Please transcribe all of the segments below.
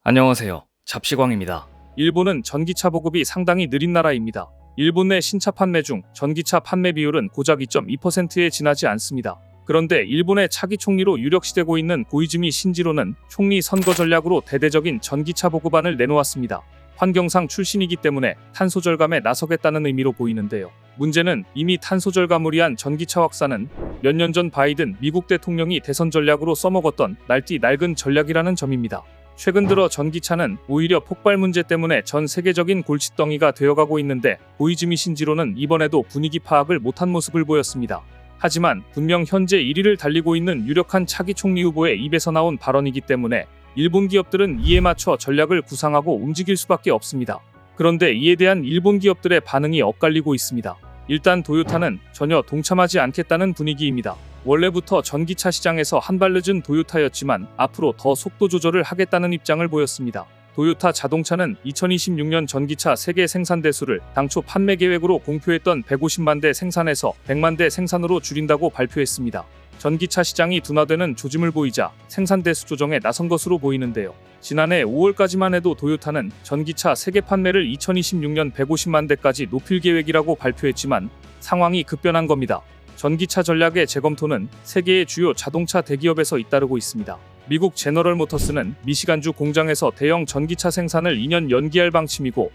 안녕하세요. 잡시광입니다. 일본은 전기차 보급이 상당히 느린 나라입니다. 일본 내 신차 판매 중 전기차 판매 비율은 고작 2.2%에 지나지 않습니다. 그런데 일본의 차기 총리로 유력시되고 있는 고이즈미 신지로는 총리 선거 전략으로 대대적인 전기차 보급안을 내놓았습니다. 환경상 출신이기 때문에 탄소 절감에 나서겠다는 의미로 보이는데요. 문제는 이미 탄소 절감을 위한 전기차 확산은 몇 년 전 바이든 미국 대통령이 대선 전략으로 써먹었던 날뛰 낡은 전략이라는 점입니다. 최근 들어 전기차는 오히려 폭발 문제 때문에 전 세계적인 골칫덩이가 되어가고 있는데 고이즈미 신지로는 이번에도 분위기 파악을 못한 모습을 보였습니다. 하지만 분명 현재 1위를 달리고 있는 유력한 차기 총리 후보의 입에서 나온 발언이기 때문에 일본 기업들은 이에 맞춰 전략을 구상하고 움직일 수밖에 없습니다. 그런데 이에 대한 일본 기업들의 반응이 엇갈리고 있습니다. 일단 도요타는 전혀 동참하지 않겠다는 분위기입니다. 원래부터 전기차 시장에서 한 발 늦은 도요타였지만 앞으로 더 속도 조절을 하겠다는 입장을 보였습니다. 도요타 자동차는 2026년 전기차 세계 생산 대수를 당초 판매 계획으로 공표했던 150만 대 생산에서 100만 대 생산으로 줄인다고 발표했습니다. 전기차 시장이 둔화되는 조짐을 보이자 생산 대수 조정에 나선 것으로 보이는데요. 지난해 5월까지만 해도 도요타는 전기차 세계 판매를 2026년 150만 대까지 높일 계획이라고 발표했지만 상황이 급변한 겁니다. 전기차 전략의 재검토는 세계의 주요 자동차 대기업에서 잇따르고 있습니다. 미국 제너럴 모터스는 미시간주 공장에서 대형 전기차 생산을 2년 연기할 방침이고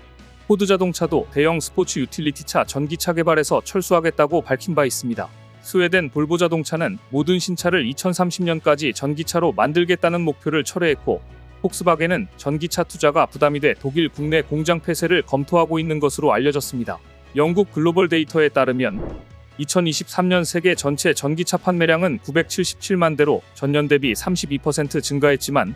포드 자동차도 대형 스포츠 유틸리티차 전기차 개발에서 철수하겠다고 밝힌 바 있습니다. 스웨덴 볼보 자동차는 모든 신차를 2030년까지 전기차로 만들겠다는 목표를 철회했고 폭스바겐은 전기차 투자가 부담이 돼 독일 국내 공장 폐쇄를 검토하고 있는 것으로 알려졌습니다. 영국 글로벌 데이터에 따르면 2023년 세계 전체 전기차 판매량은 977만 대로 전년 대비 32% 증가했지만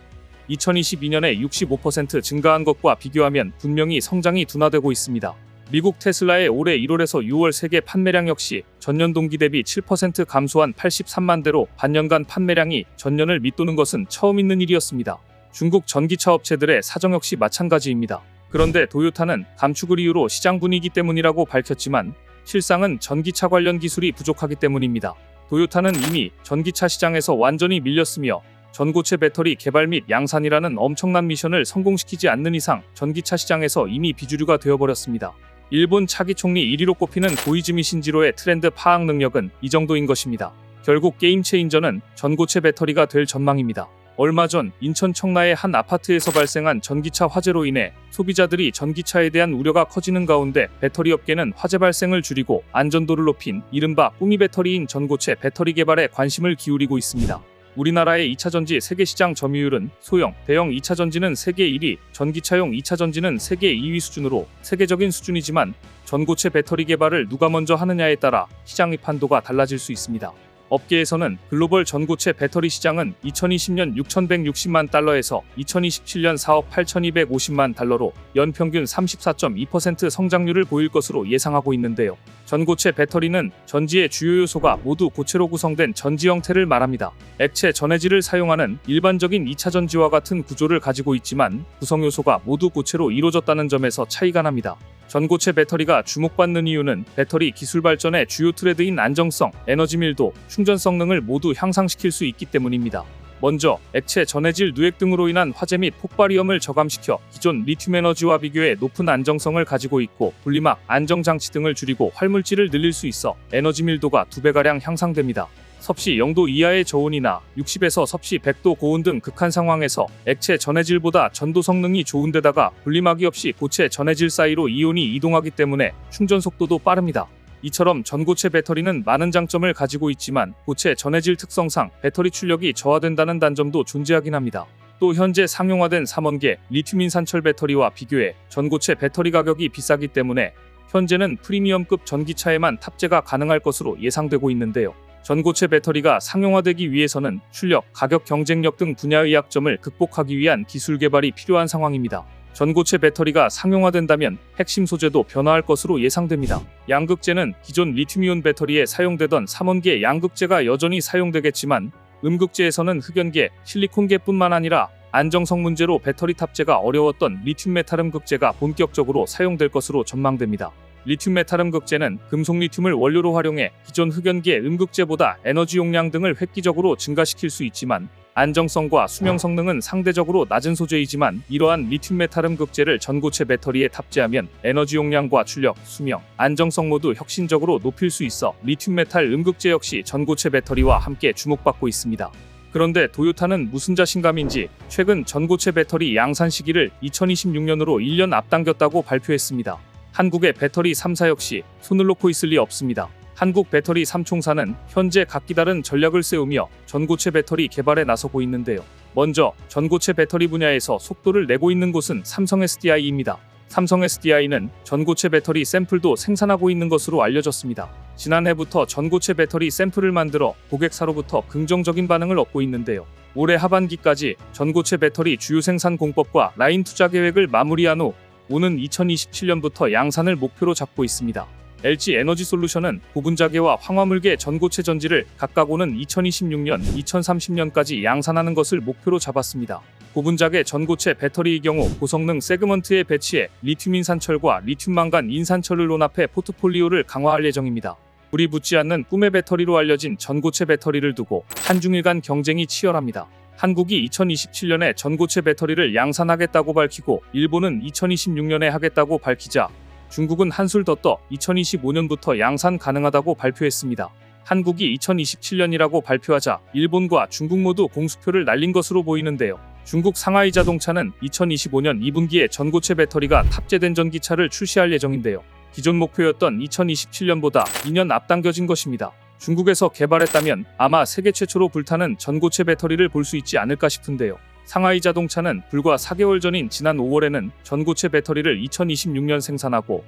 2022년에 65% 증가한 것과 비교하면 분명히 성장이 둔화되고 있습니다. 미국 테슬라의 올해 1월에서 6월 세계 판매량 역시 전년 동기 대비 7% 감소한 83만 대로 반년간 판매량이 전년을 밑도는 것은 처음 있는 일이었습니다. 중국 전기차 업체들의 사정 역시 마찬가지입니다. 그런데 도요타는 감축을 이유로 시장 분위기 때문이라고 밝혔지만 실상은 전기차 관련 기술이 부족하기 때문입니다. 도요타는 이미 전기차 시장에서 완전히 밀렸으며 전고체 배터리 개발 및 양산이라는 엄청난 미션을 성공시키지 않는 이상 전기차 시장에서 이미 비주류가 되어버렸습니다. 일본 차기 총리 1위로 꼽히는 고이즈미 신지로의 트렌드 파악 능력은 이 정도인 것입니다. 결국 게임 체인저는 전고체 배터리가 될 전망입니다. 얼마 전 인천 청라의 한 아파트에서 발생한 전기차 화재로 인해 소비자들이 전기차에 대한 우려가 커지는 가운데 배터리 업계는 화재 발생을 줄이고 안전도를 높인 이른바 꾸미 배터리인 전고체 배터리 개발에 관심을 기울이고 있습니다. 우리나라의 2차전지 세계시장 점유율은 소형, 대형 2차전지는 세계 1위, 전기차용 2차전지는 세계 2위 수준으로 세계적인 수준이지만 전고체 배터리 개발을 누가 먼저 하느냐에 따라 시장의 판도가 달라질 수 있습니다. 업계에서는 글로벌 전고체 배터리 시장은 2020년 6,160만 달러에서 2027년 4억 8,250만 달러로 연평균 34.2% 성장률을 보일 것으로 예상하고 있는데요. 전고체 배터리는 전지의 주요 요소가 모두 고체로 구성된 전지 형태를 말합니다. 액체 전해질을 사용하는 일반적인 2차 전지와 같은 구조를 가지고 있지만 구성 요소가 모두 고체로 이루어졌다는 점에서 차이가 납니다. 전고체 배터리가 주목받는 이유는 배터리 기술 발전의 주요 트레드인 안정성, 에너지 밀도, 충전 성능을 모두 향상시킬 수 있기 때문입니다. 먼저 액체 전해질 누액 등으로 인한 화재 및 폭발 위험을 저감시켜 기존 리튬 에너지와 비교해 높은 안정성을 가지고 있고 분리막, 안정장치 등을 줄이고 활물질을 늘릴 수 있어 에너지 밀도가 2배가량 향상됩니다. 섭씨 0도 이하의 저온이나 60에서 섭씨 100도 고온 등 극한 상황에서 액체 전해질보다 전도 성능이 좋은 데다가 분리막이 없이 고체 전해질 사이로 이온이 이동하기 때문에 충전 속도도 빠릅니다. 이처럼 전고체 배터리는 많은 장점을 가지고 있지만 고체 전해질 특성상 배터리 출력이 저하된다는 단점도 존재하긴 합니다. 또 현재 상용화된 3원계 리튬 인산철 배터리와 비교해 전고체 배터리 가격이 비싸기 때문에 현재는 프리미엄급 전기차에만 탑재가 가능할 것으로 예상되고 있는데요. 전고체 배터리가 상용화되기 위해서는 출력, 가격 경쟁력 등 분야의 약점을 극복하기 위한 기술 개발이 필요한 상황입니다. 전고체 배터리가 상용화된다면 핵심 소재도 변화할 것으로 예상됩니다. 양극재는 기존 리튬이온 배터리에 사용되던 3원계 양극재가 여전히 사용되겠지만 음극재에서는 흑연계, 실리콘계뿐만 아니라 안정성 문제로 배터리 탑재가 어려웠던 리튬 메탈 극재가 본격적으로 사용될 것으로 전망됩니다. 리튬 메탈 극재는 금속 리튬을 원료로 활용해 기존 흑연계 음극재보다 에너지 용량 등을 획기적으로 증가시킬 수 있지만 안정성과 수명 성능은 상대적으로 낮은 소재이지만 이러한 리튬 메탈 음극재를 전고체 배터리에 탑재하면 에너지 용량과 출력, 수명, 안정성 모두 혁신적으로 높일 수 있어 리튬 메탈 음극재 역시 전고체 배터리와 함께 주목받고 있습니다. 그런데 도요타는 무슨 자신감인지 최근 전고체 배터리 양산 시기를 2026년으로 1년 앞당겼다고 발표했습니다. 한국의 배터리 3사 역시 손을 놓고 있을 리 없습니다. 한국 배터리 3총사는 현재 각기 다른 전략을 세우며 전고체 배터리 개발에 나서고 있는데요. 먼저 전고체 배터리 분야에서 속도를 내고 있는 곳은 삼성 SDI입니다. 삼성 SDI는 전고체 배터리 샘플도 생산하고 있는 것으로 알려졌습니다. 지난해부터 전고체 배터리 샘플을 만들어 고객사로부터 긍정적인 반응을 얻고 있는데요. 올해 하반기까지 전고체 배터리 주요 생산 공법과 라인 투자 계획을 마무리한 후 오는 2027년부터 양산을 목표로 잡고 있습니다. LG 에너지솔루션은 고분자계와 황화물계 전고체 전지를 각각 오는 2026년, 2030년까지 양산하는 것을 목표로 잡았습니다. 고분자계 전고체 배터리의 경우 고성능 세그먼트에 배치해 리튬 인산철과 리튬 망간 인산철을 혼합해 포트폴리오를 강화할 예정입니다. 불이 붙지 않는 꿈의 배터리로 알려진 전고체 배터리를 두고 한중일 간 경쟁이 치열합니다. 한국이 2027년에 전고체 배터리를 양산하겠다고 밝히고 일본은 2026년에 하겠다고 밝히자 중국은 한술 더 떠 2025년부터 양산 가능하다고 발표했습니다. 한국이 2027년이라고 발표하자 일본과 중국 모두 공수표를 날린 것으로 보이는데요. 중국 상하이 자동차는 2025년 2분기에 전고체 배터리가 탑재된 전기차를 출시할 예정인데요. 기존 목표였던 2027년보다 2년 앞당겨진 것입니다. 중국에서 개발했다면 아마 세계 최초로 불타는 전고체 배터리를 볼 수 있지 않을까 싶은데요. 상하이 자동차는 불과 4개월 전인 지난 5월에는 전고체 배터리를 2026년 생산하고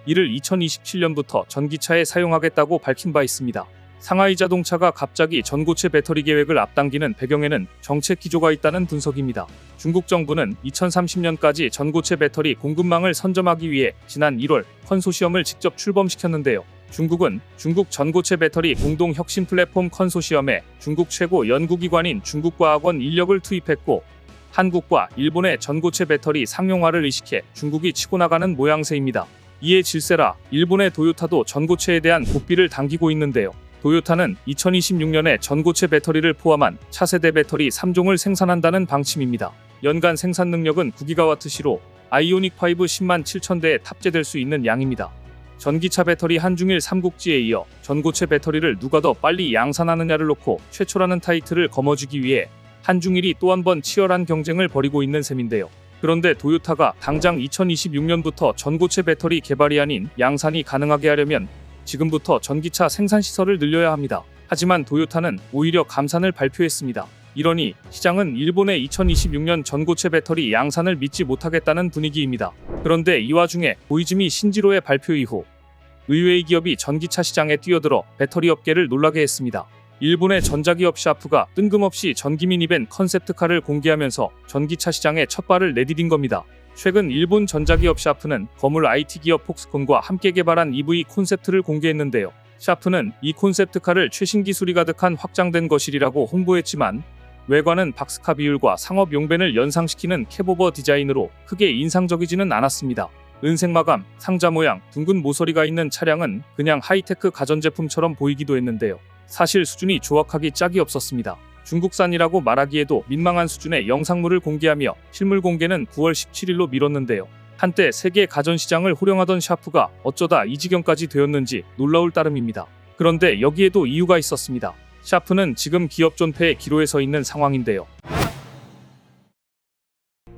이를 2027년부터 전기차에 사용하겠다고 밝힌 바 있습니다. 상하이 자동차가 갑자기 전고체 배터리 계획을 앞당기는 배경에는 정책 기조가 있다는 분석입니다. 중국 정부는 2030년까지 전고체 배터리 공급망을 선점하기 위해 지난 1월 컨소시엄을 직접 출범시켰는데요. 중국은 중국 전고체 배터리 공동 혁신 플랫폼 컨소시엄에 중국 최고 연구기관인 중국과학원 인력을 투입했고 한국과 일본의 전고체 배터리 상용화를 의식해 중국이 치고 나가는 모양새입니다. 이에 질세라 일본의 도요타도 전고체에 대한 고삐를 당기고 있는데요. 도요타는 2026년에 전고체 배터리를 포함한 차세대 배터리 3종을 생산한다는 방침입니다. 연간 생산 능력은 9GW시로 아이오닉5 10만 7천 대에 탑재될 수 있는 양입니다. 전기차 배터리 한중일 삼국지에 이어 전고체 배터리를 누가 더 빨리 양산하느냐를 놓고 최초라는 타이틀을 거머쥐기 위해 한중일이 또 한 번 치열한 경쟁을 벌이고 있는 셈인데요. 그런데 도요타가 당장 2026년부터 전고체 배터리 개발이 아닌 양산이 가능하게 하려면 지금부터 전기차 생산 시설을 늘려야 합니다. 하지만 도요타는 오히려 감산을 발표했습니다. 이러니 시장은 일본의 2026년 전고체 배터리 양산을 믿지 못하겠다는 분위기입니다. 그런데 이 와중에 고이즈미 신지로의 발표 이후 의외의 기업이 전기차 시장에 뛰어들어 배터리 업계를 놀라게 했습니다. 일본의 전자기업 샤프가 뜬금없이 전기 미니밴 컨셉트카를 공개하면서 전기차 시장에 첫 발을 내디딘 겁니다. 최근 일본 전자기업 샤프는 거물 IT 기업 폭스콘과 함께 개발한 EV 콘셉트를 공개했는데요. 샤프는 이 콘셉트카를 최신 기술이 가득한 확장된 거실이라고 홍보했지만 외관은 박스카 비율과 상업 용변을 연상시키는 캡오버 디자인으로 크게 인상적이지는 않았습니다. 은색 마감, 상자 모양, 둥근 모서리가 있는 차량은 그냥 하이테크 가전제품처럼 보이기도 했는데요. 사실 수준이 조악하기 짝이 없었습니다. 중국산이라고 말하기에도 민망한 수준의 영상물을 공개하며 실물 공개는 9월 17일로 미뤘는데요. 한때 세계 가전시장을 호령하던 샤프가 어쩌다 이 지경까지 되었는지 놀라울 따름입니다. 그런데 여기에도 이유가 있었습니다. 샤프는 지금 기업 존폐의 기로에 서 있는 상황인데요.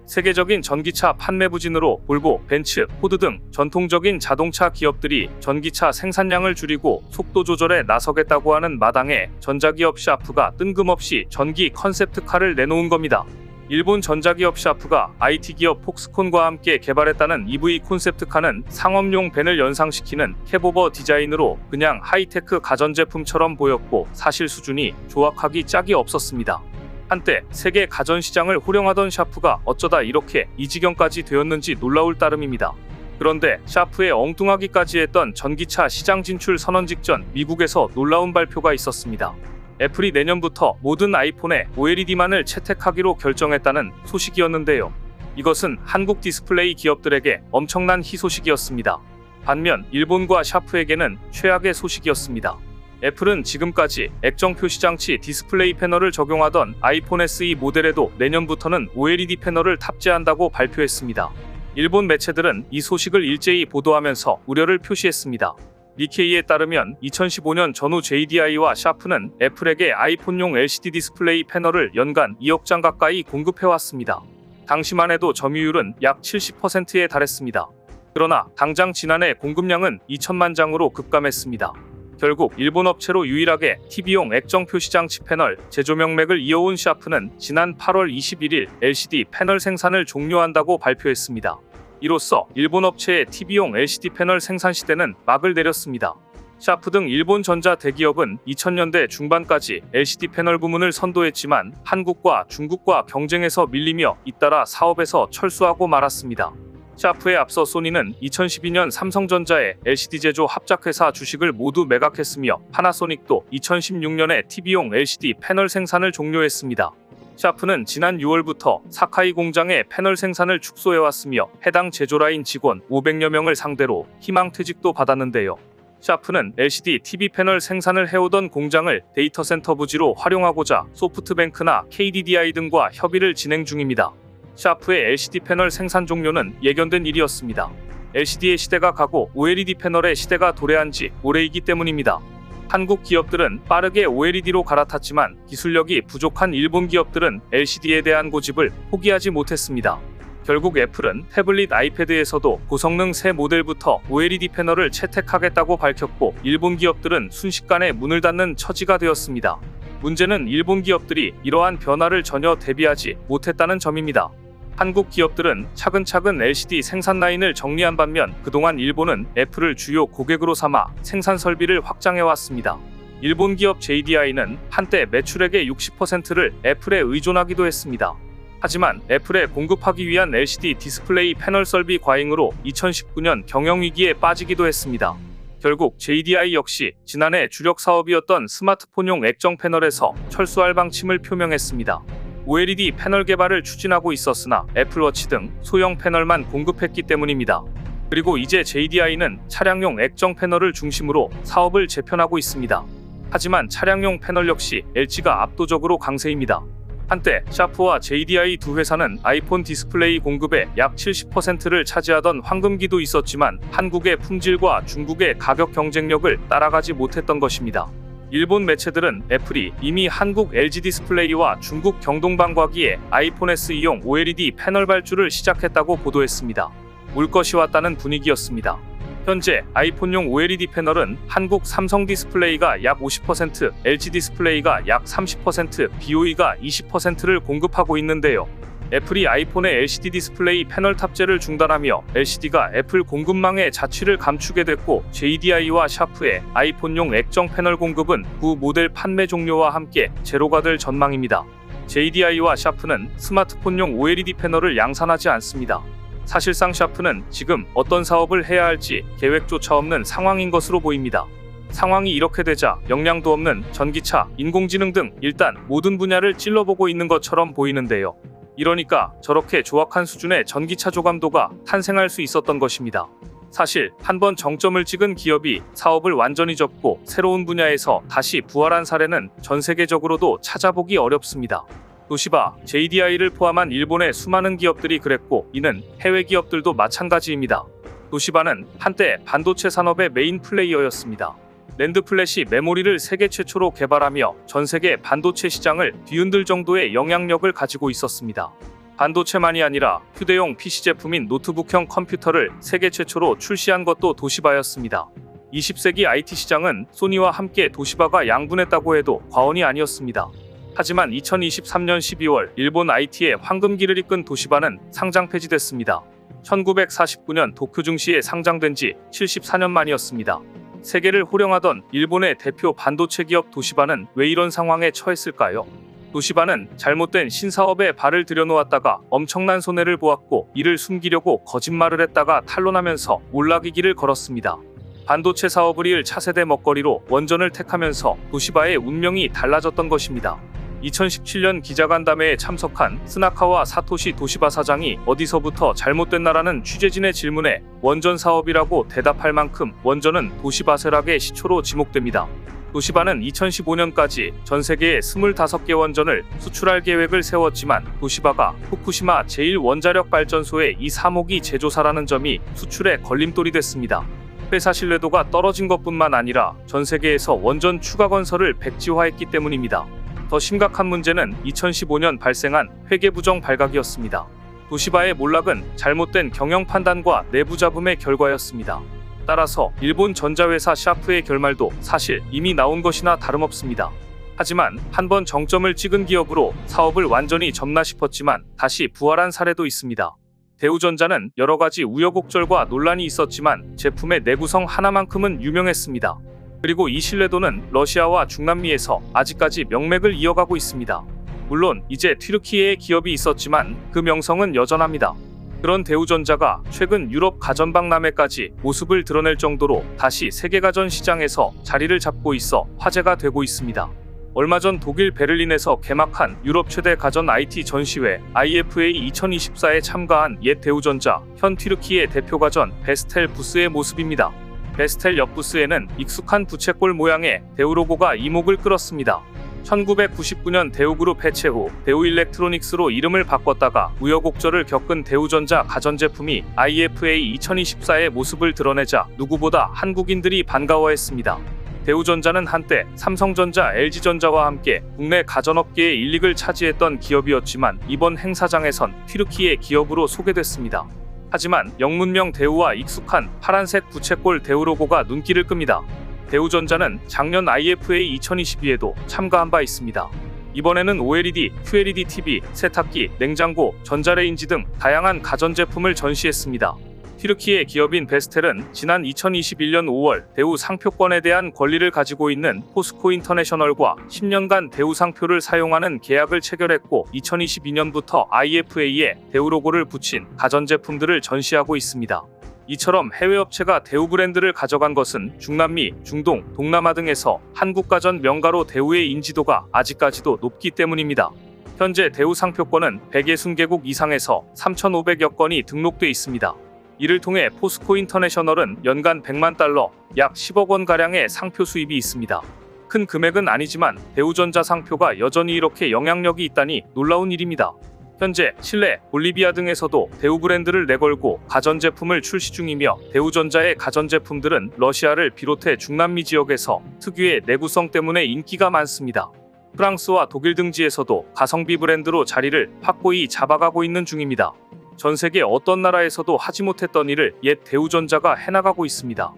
세계적인 전기차 판매 부진으로 볼보, 벤츠, 포드 등 전통적인 자동차 기업들이 전기차 생산량을 줄이고 속도 조절에 나서겠다고 하는 마당에 전자기업 샤프가 뜬금없이 전기 컨셉트카를 내놓은 겁니다. 일본 전자기업 샤프가 IT 기업 폭스콘과 함께 개발했다는 EV 콘셉트카는 상업용 밴을 연상시키는 캡오버 디자인으로 그냥 하이테크 가전제품처럼 보였고 사실 수준이 조악하기 짝이 없었습니다. 한때 세계 가전시장을 호령하던 샤프가 어쩌다 이렇게 이 지경까지 되었는지 놀라울 따름입니다. 그런데 샤프의 엉뚱하기까지 했던 전기차 시장 진출 선언 직전 미국에서 놀라운 발표가 있었습니다. 애플이 내년부터 모든 아이폰에 OLED만을 채택하기로 결정했다는 소식이었는데요. 이것은 한국 디스플레이 기업들에게 엄청난 희소식이었습니다. 반면 일본과 샤프에게는 최악의 소식이었습니다. 애플은 지금까지 액정 표시장치 디스플레이 패널을 적용하던 아이폰 SE 모델에도 내년부터는 OLED 패널을 탑재한다고 발표했습니다. 일본 매체들은 이 소식을 일제히 보도하면서 우려를 표시했습니다. 니케이에 따르면 2015년 전후 JDI와 샤프는 애플에게 아이폰용 LCD 디스플레이 패널을 연간 2억 장 가까이 공급해왔습니다. 당시만 해도 점유율은 약 70%에 달했습니다. 그러나 당장 지난해 공급량은 2천만 장으로 급감했습니다. 결국 일본 업체로 유일하게 TV용 액정 표시장치 패널 제조 명맥을 이어온 샤프는 지난 8월 21일 LCD 패널 생산을 종료한다고 발표했습니다. 이로써 일본 업체의 TV용 LCD 패널 생산 시대는 막을 내렸습니다. 샤프 등 일본 전자 대기업은 2000년대 중반까지 LCD 패널 부문을 선도했지만 한국과 중국과 경쟁에서 밀리며 잇따라 사업에서 철수하고 말았습니다. 샤프에 앞서 소니는 2012년 삼성전자의 LCD 제조 합작회사 주식을 모두 매각했으며 파나소닉도 2016년에 TV용 LCD 패널 생산을 종료했습니다. 샤프는 지난 6월부터 사카이 공장의 패널 생산을 축소해왔으며 해당 제조라인 직원 500여 명을 상대로 희망퇴직도 받았는데요. 샤프는 LCD TV 패널 생산을 해오던 공장을 데이터 센터 부지로 활용하고자 소프트뱅크나 KDDI 등과 협의를 진행 중입니다. 샤프의 LCD 패널 생산 종료는 예견된 일이었습니다. LCD의 시대가 가고 OLED 패널의 시대가 도래한 지 오래이기 때문입니다. 한국 기업들은 빠르게 OLED로 갈아탔지만 기술력이 부족한 일본 기업들은 LCD에 대한 고집을 포기하지 못했습니다. 결국 애플은 태블릿 아이패드에서도 고성능 새 모델부터 OLED 패널을 채택하겠다고 밝혔고 일본 기업들은 순식간에 문을 닫는 처지가 되었습니다. 문제는 일본 기업들이 이러한 변화를 전혀 대비하지 못했다는 점입니다. 한국 기업들은 차근차근 LCD 생산 라인을 정리한 반면 그동안 일본은 애플을 주요 고객으로 삼아 생산 설비를 확장해왔습니다. 일본 기업 JDI는 한때 매출액의 60%를 애플에 의존하기도 했습니다. 하지만 애플에 공급하기 위한 LCD 디스플레이 패널 설비 과잉으로 2019년 경영위기에 빠지기도 했습니다. 결국 JDI 역시 지난해 주력 사업이었던 스마트폰용 액정 패널에서 철수할 방침을 표명했습니다. OLED 패널 개발을 추진하고 있었으나 애플워치 등 소형 패널만 공급했기 때문입니다. 그리고 이제 JDI는 차량용 액정 패널을 중심으로 사업을 재편하고 있습니다. 하지만 차량용 패널 역시 LG가 압도적으로 강세입니다. 한때 샤프와 JDI 두 회사는 아이폰 디스플레이 공급의 약 70%를 차지하던 황금기도 있었지만 한국의 품질과 중국의 가격 경쟁력을 따라가지 못했던 것입니다. 일본 매체들은 애플이 이미 한국 LG 디스플레이와 중국 경동방과기에 아이폰 SE용 OLED 패널 발주를 시작했다고 보도했습니다. 올 것이 왔다는 분위기였습니다. 현재 아이폰용 OLED 패널은 한국 삼성 디스플레이가 약 50%, LG 디스플레이가 약 30%, BOE가 20%를 공급하고 있는데요. 애플이 아이폰의 LCD 디스플레이 패널 탑재를 중단하며 LCD가 애플 공급망의 자취를 감추게 됐고 JDI와 샤프의 아이폰용 액정 패널 공급은 구 모델 판매 종료와 함께 제로가 될 전망입니다. JDI와 샤프는 스마트폰용 OLED 패널을 양산하지 않습니다. 사실상 샤프는 지금 어떤 사업을 해야 할지 계획조차 없는 상황인 것으로 보입니다. 상황이 이렇게 되자 역량도 없는 전기차, 인공지능 등 일단 모든 분야를 찔러보고 있는 것처럼 보이는데요. 이러니까 저렇게 조악한 수준의 전기차 조감도가 탄생할 수 있었던 것입니다. 사실 한번 정점을 찍은 기업이 사업을 완전히 접고 새로운 분야에서 다시 부활한 사례는 전 세계적으로도 찾아보기 어렵습니다. 도시바, JDI를 포함한 일본의 수많은 기업들이 그랬고 이는 해외 기업들도 마찬가지입니다. 도시바는 한때 반도체 산업의 메인 플레이어였습니다. 랜드 플래시 메모리를 세계 최초로 개발하며 전 세계 반도체 시장을 뒤흔들 정도의 영향력을 가지고 있었습니다. 반도체만이 아니라 휴대용 PC 제품인 노트북형 컴퓨터를 세계 최초로 출시한 것도 도시바였습니다. 20세기 IT 시장은 소니와 함께 도시바가 양분했다고 해도 과언이 아니었습니다. 하지만 2023년 12월 일본 IT의 황금기를 이끈 도시바는 상장 폐지됐습니다. 1949년 도쿄 증시에 상장된 지 74년 만이었습니다. 세계를 호령하던 일본의 대표 반도체 기업 도시바는 왜 이런 상황에 처했을까요? 도시바는 잘못된 신사업에 발을 들여놓았다가 엄청난 손해를 보았고 이를 숨기려고 거짓말을 했다가 탄론하면서 몰락의 길을 걸었습니다. 반도체 사업을 이을 차세대 먹거리로 원전을 택하면서 도시바의 운명이 달라졌던 것입니다. 2017년 기자간담회에 참석한 스나카와 사토시 도시바 사장이 어디서부터 잘못됐나라는 취재진의 질문에 원전 사업이라고 대답할 만큼 원전은 도시바 쇠락의 시초로 지목됩니다. 도시바는 2015년까지 전 세계의 25개 원전을 수출할 계획을 세웠지만 도시바가 후쿠시마 제1원자력발전소의 이 3호기 제조사라는 점이 수출에 걸림돌이 됐습니다. 회사 신뢰도가 떨어진 것뿐만 아니라 전 세계에서 원전 추가 건설을 백지화했기 때문입니다. 더 심각한 문제는 2015년 발생한 회계부정 발각이었습니다. 도시바의 몰락은 잘못된 경영 판단과 내부 잡음의 결과였습니다. 따라서 일본 전자회사 샤프의 결말도 사실 이미 나온 것이나 다름없습니다. 하지만 한번 정점을 찍은 기업으로 사업을 완전히 접나 싶었지만 다시 부활한 사례도 있습니다. 대우전자는 여러 가지 우여곡절과 논란이 있었지만 제품의 내구성 하나만큼은 유명했습니다. 그리고 이 신뢰도는 러시아와 중남미에서 아직까지 명맥을 이어가고 있습니다. 물론 이제 튀르키예의 기업이 있었지만 그 명성은 여전합니다. 그런 대우전자가 최근 유럽 가전박람회까지 모습을 드러낼 정도로 다시 세계가전 시장에서 자리를 잡고 있어 화제가 되고 있습니다. 얼마 전 독일 베를린에서 개막한 유럽 최대 가전 IT 전시회 IFA 2024에 참가한 옛 대우전자, 현 튀르키예 대표 가전 베스텔 부스의 모습입니다. 베스텔 옆 부스에는 익숙한 부채꼴 모양의 대우 로고가 이목을 끌었습니다. 1999년 대우그룹 해체 후 대우일렉트로닉스로 이름을 바꿨다가 우여곡절을 겪은 대우전자 가전제품이 IFA 2024의 모습을 드러내자 누구보다 한국인들이 반가워했습니다. 대우전자는 한때 삼성전자, LG전자와 함께 국내 가전업계의 일릭을 차지했던 기업이었지만 이번 행사장에선 튀르키예 기업으로 소개됐습니다. 하지만 영문명 대우와 익숙한 파란색 부채꼴 대우 로고가 눈길을 끕니다. 대우전자는 작년 IFA 2022에도 참가한 바 있습니다. 이번에는 OLED, QLED TV, 세탁기, 냉장고, 전자레인지 등 다양한 가전제품을 전시했습니다. 튀르키예 기업인 베스텔은 지난 2021년 5월 대우 상표권에 대한 권리를 가지고 있는 포스코 인터내셔널과 10년간 대우 상표를 사용하는 계약을 체결했고 2022년부터 IFA에 대우 로고를 붙인 가전제품들을 전시하고 있습니다. 이처럼 해외 업체가 대우 브랜드를 가져간 것은 중남미, 중동, 동남아 등에서 한국 가전 명가로 대우의 인지도가 아직까지도 높기 때문입니다. 현재 대우 상표권은 160개국 이상에서 3,500여 건이 등록돼 있습니다. 이를 통해 포스코 인터내셔널은 연간 100만 달러, 약 10억 원가량의 상표 수입이 있습니다. 큰 금액은 아니지만 대우전자 상표가 여전히 이렇게 영향력이 있다니 놀라운 일입니다. 현재 칠레, 볼리비아 등에서도 대우 브랜드를 내걸고 가전제품을 출시 중이며 대우전자의 가전제품들은 러시아를 비롯해 중남미 지역에서 특유의 내구성 때문에 인기가 많습니다. 프랑스와 독일 등지에서도 가성비 브랜드로 자리를 확고히 잡아가고 있는 중입니다. 전 세계 어떤 나라에서도 하지 못했던 일을 옛 대우전자가 해나가고 있습니다.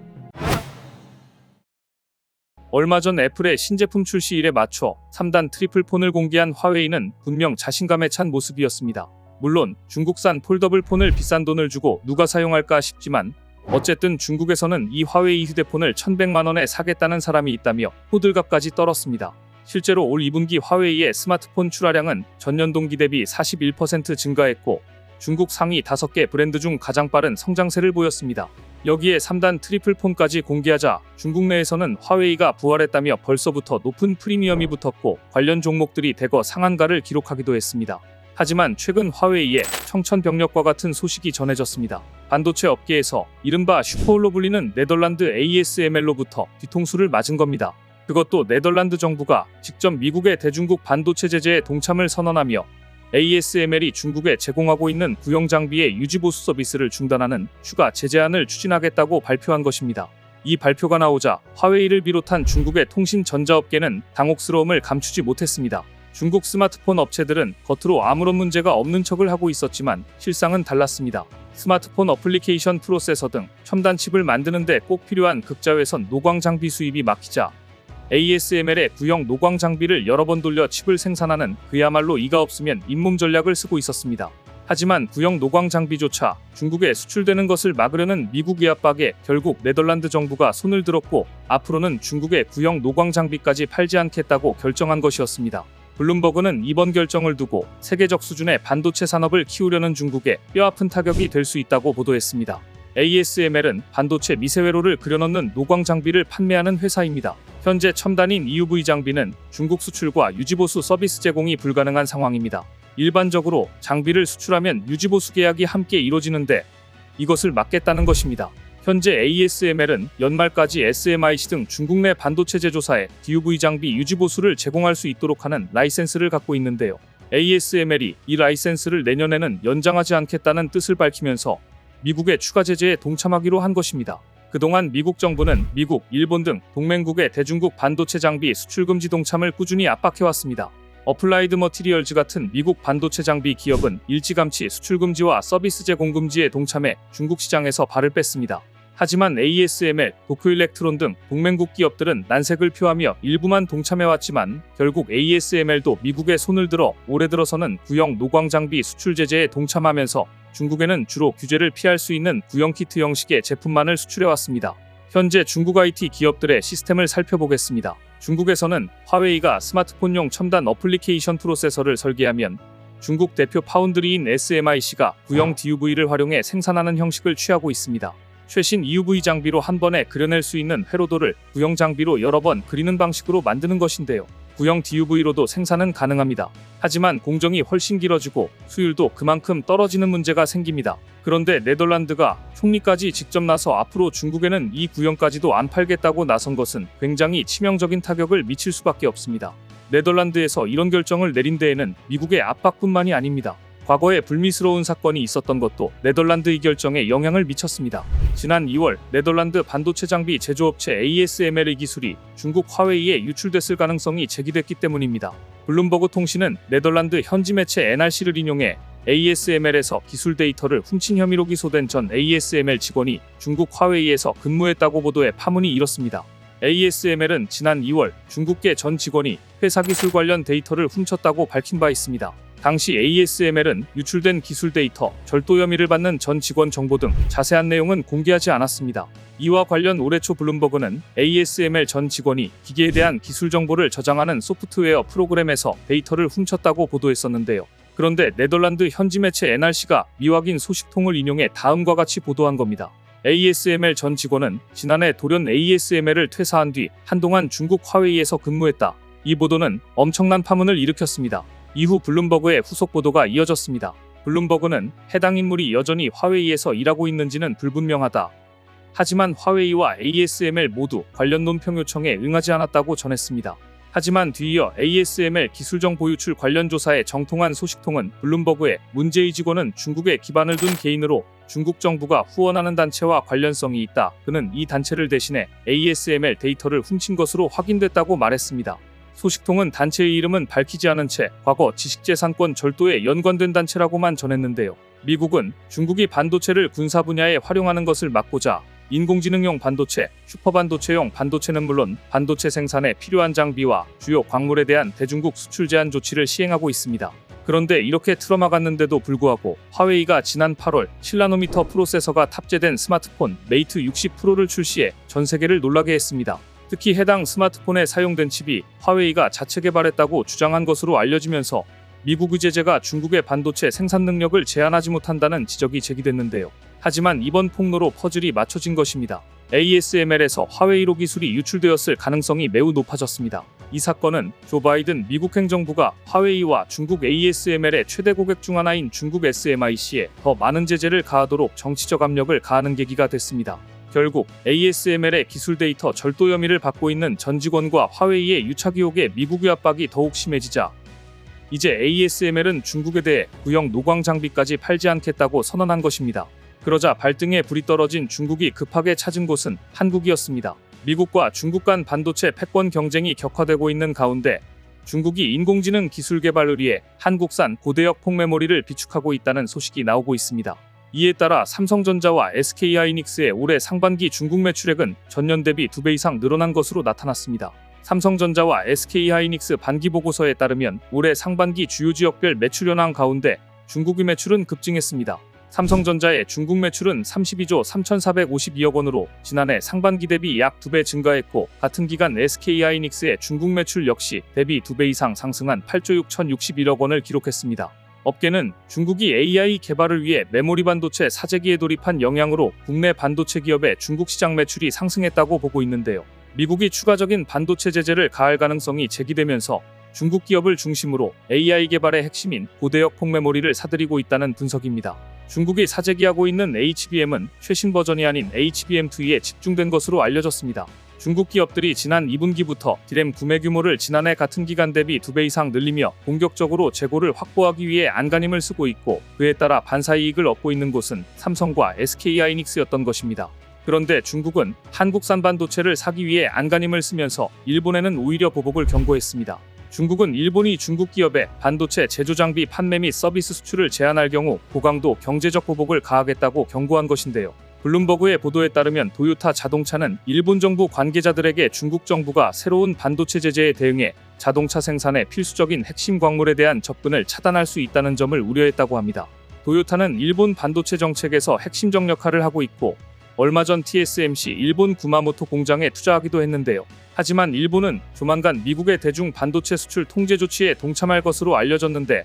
얼마 전 애플의 신제품 출시일에 맞춰 3단 트리플 폰을 공개한 화웨이는 분명 자신감에 찬 모습이었습니다. 물론 중국산 폴더블 폰을 비싼 돈을 주고 누가 사용할까 싶지만 어쨌든 중국에서는 이 화웨이 휴대폰을 1,100만 원에 사겠다는 사람이 있다며 호들갑까지 떨었습니다. 실제로 올 2분기 화웨이의 스마트폰 출하량은 전년 동기 대비 41% 증가했고 중국 상위 5개 브랜드 중 가장 빠른 성장세를 보였습니다. 여기에 3단 트리플 폰까지 공개하자 중국 내에서는 화웨이가 부활했다며 벌써부터 높은 프리미엄이 붙었고 관련 종목들이 대거 상한가를 기록하기도 했습니다. 하지만 최근 화웨이의 청천벽력과 같은 소식이 전해졌습니다. 반도체 업계에서 이른바 슈퍼홀로 불리는 네덜란드 ASML로부터 뒤통수를 맞은 겁니다. 그것도 네덜란드 정부가 직접 미국의 대중국 반도체 제재에 동참을 선언하며 ASML이 중국에 제공하고 있는 구형 장비의 유지보수 서비스를 중단하는 추가 제재안을 추진하겠다고 발표한 것입니다. 이 발표가 나오자 화웨이를 비롯한 중국의 통신 전자업계는 당혹스러움을 감추지 못했습니다. 중국 스마트폰 업체들은 겉으로 아무런 문제가 없는 척을 하고 있었지만 실상은 달랐습니다. 스마트폰 어플리케이션 프로세서 등 첨단 칩을 만드는 데 꼭 필요한 극자외선 노광 장비 수입이 막히자 ASML의 구형 노광 장비를 여러 번 돌려 칩을 생산하는 그야말로 이가 없으면 잇몸 전략을 쓰고 있었습니다. 하지만 구형 노광 장비조차 중국에 수출되는 것을 막으려는 미국의 압박에 결국 네덜란드 정부가 손을 들었고 앞으로는 중국의 구형 노광 장비까지 팔지 않겠다고 결정한 것이었습니다. 블룸버그는 이번 결정을 두고 세계적 수준의 반도체 산업을 키우려는 중국에 뼈아픈 타격이 될 수 있다고 보도했습니다. ASML은 반도체 미세회로를 그려넣는 노광 장비를 판매하는 회사입니다. 현재 첨단인 EUV 장비는 중국 수출과 유지보수 서비스 제공이 불가능한 상황입니다. 일반적으로 장비를 수출하면 유지보수 계약이 함께 이루어지는데 이것을 막겠다는 것입니다. 현재 ASML은 연말까지 SMIC 등 중국 내 반도체 제조사에 DUV 장비 유지 보수를 제공할 수 있도록 하는 라이센스를 갖고 있는데요. ASML이 이 라이센스를 내년에는 연장하지 않겠다는 뜻을 밝히면서 미국의 추가 제재에 동참하기로 한 것입니다. 그동안 미국 정부는 미국, 일본 등 동맹국의 대중국 반도체 장비 수출 금지 동참을 꾸준히 압박해왔습니다. 어플라이드 머티리얼즈 같은 미국 반도체 장비 기업은 일찌감치 수출 금지와 서비스 제공 금지에 동참해 중국 시장에서 발을 뺐습니다. 하지만 ASML, 도쿄일렉트론 등 동맹국 기업들은 난색을 표하며 일부만 동참해왔지만 결국 ASML도 미국에 손을 들어 올해 들어서는 구형 노광 장비 수출 제재에 동참하면서 중국에는 주로 규제를 피할 수 있는 구형 키트 형식의 제품만을 수출해왔습니다. 현재 중국 IT 기업들의 시스템을 살펴보겠습니다. 중국에서는 화웨이가 스마트폰용 첨단 어플리케이션 프로세서를 설계하면 중국 대표 파운드리인 SMIC가 구형 DUV를 활용해 생산하는 형식을 취하고 있습니다. 최신 EUV 장비로 한 번에 그려낼 수 있는 회로도를 구형 장비로 여러 번 그리는 방식으로 만드는 것인데요. 구형 DUV로도 생산은 가능합니다. 하지만 공정이 훨씬 길어지고 수율도 그만큼 떨어지는 문제가 생깁니다. 그런데 네덜란드가 총리까지 직접 나서 앞으로 중국에는 이 구형까지도 안 팔겠다고 나선 것은 굉장히 치명적인 타격을 미칠 수밖에 없습니다. 네덜란드에서 이런 결정을 내린 데에는 미국의 압박뿐만이 아닙니다. 과거에 불미스러운 사건이 있었던 것도 네덜란드의 결정에 영향을 미쳤습니다. 지난 2월 네덜란드 반도체 장비 제조업체 ASML의 기술이 중국 화웨이에 유출됐을 가능성이 제기됐기 때문입니다. 블룸버그 통신은 네덜란드 현지 매체 NRC를 인용해 ASML에서 기술 데이터를 훔친 혐의로 기소된 전 ASML 직원이 중국 화웨이에서 근무했다고 보도해 파문이 일었습니다. ASML은 지난 2월 중국계 전 직원이 회사 기술 관련 데이터를 훔쳤다고 밝힌 바 있습니다. 당시 ASML은 유출된 기술 데이터, 절도 혐의를 받는 전 직원 정보 등 자세한 내용은 공개하지 않았습니다. 이와 관련 올해 초 블룸버그는 ASML 전 직원이 기계에 대한 기술 정보를 저장하는 소프트웨어 프로그램에서 데이터를 훔쳤다고 보도했었는데요. 그런데 네덜란드 현지 매체 NRC가 미확인 소식통을 인용해 다음과 같이 보도한 겁니다. ASML 전 직원은 지난해 돌연 ASML을 퇴사한 뒤 한동안 중국 화웨이에서 근무했다. 이 보도는 엄청난 파문을 일으켰습니다. 이후 블룸버그의 후속 보도가 이어졌습니다. 블룸버그는 해당 인물이 여전히 화웨이에서 일하고 있는지는 불분명하다. 하지만 화웨이와 ASML 모두 관련 논평 요청에 응하지 않았다고 전했습니다. 하지만 뒤이어 ASML 기술정보 유출 관련 조사에 정통한 소식통은 블룸버그의 문제의 직원은 중국에 기반을 둔 개인으로 중국 정부가 후원하는 단체와 관련성이 있다. 그는 이 단체를 대신해 ASML 데이터를 훔친 것으로 확인됐다고 말했습니다. 소식통은 단체의 이름은 밝히지 않은 채 과거 지식재산권 절도에 연관된 단체라고만 전했는데요. 미국은 중국이 반도체를 군사 분야에 활용하는 것을 막고자 인공지능용 반도체, 슈퍼반도체용 반도체는 물론 반도체 생산에 필요한 장비와 주요 광물에 대한 대중국 수출 제한 조치를 시행하고 있습니다. 그런데 이렇게 틀어막았는데도 불구하고 화웨이가 지난 8월 7나노미터 프로세서가 탑재된 스마트폰 메이트 60 프로를 출시해 전 세계를 놀라게 했습니다. 특히 해당 스마트폰에 사용된 칩이 화웨이가 자체 개발했다고 주장한 것으로 알려지면서 미국의 제재가 중국의 반도체 생산 능력을 제한하지 못한다는 지적이 제기됐는데요. 하지만 이번 폭로로 퍼즐이 맞춰진 것입니다. ASML에서 화웨이로 기술이 유출되었을 가능성이 매우 높아졌습니다. 이 사건은 조 바이든 미국 행정부가 화웨이와 중국 ASML의 최대 고객 중 하나인 중국 SMIC에 더 많은 제재를 가하도록 정치적 압력을 가하는 계기가 됐습니다. 결국 ASML의 기술 데이터 절도 혐의를 받고 있는 전 직원과 화웨이의 유착 의혹에 미국의 압박이 더욱 심해지자 이제 ASML은 중국에 대해 구형 노광 장비까지 팔지 않겠다고 선언한 것입니다. 그러자 발등에 불이 떨어진 중국이 급하게 찾은 곳은 한국이었습니다. 미국과 중국 간 반도체 패권 경쟁이 격화되고 있는 가운데 중국이 인공지능 기술 개발을 위해 한국산 고대역 폭메모리를 비축하고 있다는 소식이 나오고 있습니다. 이에 따라 삼성전자와 SK하이닉스의 올해 상반기 중국 매출액은 전년 대비 2배 이상 늘어난 것으로 나타났습니다. 삼성전자와 SK하이닉스 반기 보고서에 따르면 올해 상반기 주요 지역별 매출 현황 가운데 중국의 매출은 급증했습니다. 삼성전자의 중국 매출은 32조 3,452억 원으로 지난해 상반기 대비 약 2배 증가했고 같은 기간 SK하이닉스의 중국 매출 역시 대비 2배 이상 상승한 8조 6,061억 원을 기록했습니다. 업계는 중국이 AI 개발을 위해 메모리 반도체 사재기에 돌입한 영향으로 국내 반도체 기업의 중국 시장 매출이 상승했다고 보고 있는데요. 미국이 추가적인 반도체 제재를 가할 가능성이 제기되면서 중국 기업을 중심으로 AI 개발의 핵심인 고대역 폭메모리를 사들이고 있다는 분석입니다. 중국이 사재기하고 있는 HBM은 최신 버전이 아닌 HBM2에 집중된 것으로 알려졌습니다. 중국 기업들이 지난 2분기부터 디램 구매 규모를 지난해 같은 기간 대비 2배 이상 늘리며 본격적으로 재고를 확보하기 위해 안간힘을 쓰고 있고, 그에 따라 반사이익을 얻고 있는 곳은 삼성과 SK하이닉스였던 것입니다. 그런데 중국은 한국산 반도체를 사기 위해 안간힘을 쓰면서 일본에는 오히려 보복을 경고했습니다. 중국은 일본이 중국 기업의 반도체 제조 장비 판매 및 서비스 수출을 제한할 경우 고강도 경제적 보복을 가하겠다고 경고한 것인데요. 블룸버그의 보도에 따르면 도요타 자동차는 일본 정부 관계자들에게 중국 정부가 새로운 반도체 제재에 대응해 자동차 생산의 필수적인 핵심 광물에 대한 접근을 차단할 수 있다는 점을 우려했다고 합니다. 도요타는 일본 반도체 정책에서 핵심적 역할을 하고 있고, 얼마 전 TSMC 일본 구마모토 공장에 투자하기도 했는데요. 하지만 일본은 조만간 미국의 대중 반도체 수출 통제 조치에 동참할 것으로 알려졌는데,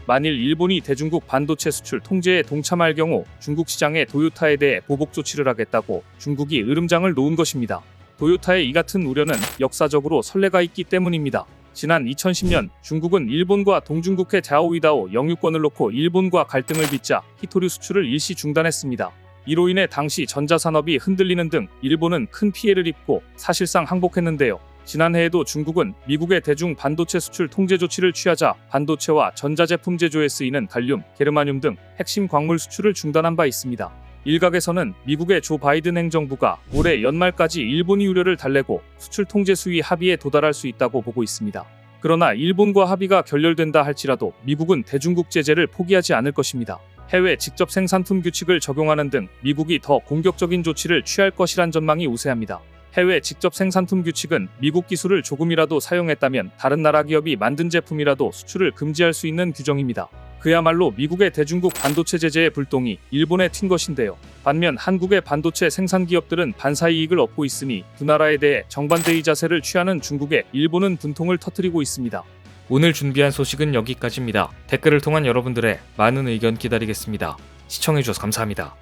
만일 일본이 대중국 반도체 수출 통제에 동참할 경우 중국 시장에 도요타에 대해 보복 조치를 하겠다고 중국이 으름장을 놓은 것입니다. 도요타의 이 같은 우려는 역사적으로 선례가 있기 때문입니다. 지난 2010년 중국은 일본과 동중국해 자오위다오 영유권을 놓고 일본과 갈등을 빚자 히토류 수출을 일시 중단했습니다. 이로 인해 당시 전자산업이 흔들리는 등 일본은 큰 피해를 입고 사실상 항복했는데요. 지난해에도 중국은 미국의 대중 반도체 수출 통제 조치를 취하자 반도체와 전자제품 제조에 쓰이는 갈륨, 게르마늄 등 핵심 광물 수출을 중단한 바 있습니다. 일각에서는 미국의 조 바이든 행정부가 올해 연말까지 일본이 우려를 달래고 수출 통제 수위 합의에 도달할 수 있다고 보고 있습니다. 그러나 일본과 합의가 결렬된다 할지라도 미국은 대중국 제재를 포기하지 않을 것입니다. 해외 직접 생산품 규칙을 적용하는 등 미국이 더 공격적인 조치를 취할 것이란 전망이 우세합니다. 해외 직접 생산품 규칙은 미국 기술을 조금이라도 사용했다면 다른 나라 기업이 만든 제품이라도 수출을 금지할 수 있는 규정입니다. 그야말로 미국의 대중국 반도체 제재의 불똥이 일본에 튄 것인데요. 반면 한국의 반도체 생산 기업들은 반사이익을 얻고 있으니 두 나라에 대해 정반대의 자세를 취하는 중국에 일본은 분통을 터뜨리고 있습니다. 오늘 준비한 소식은 여기까지입니다. 댓글을 통한 여러분들의 많은 의견 기다리겠습니다. 시청해주셔서 감사합니다.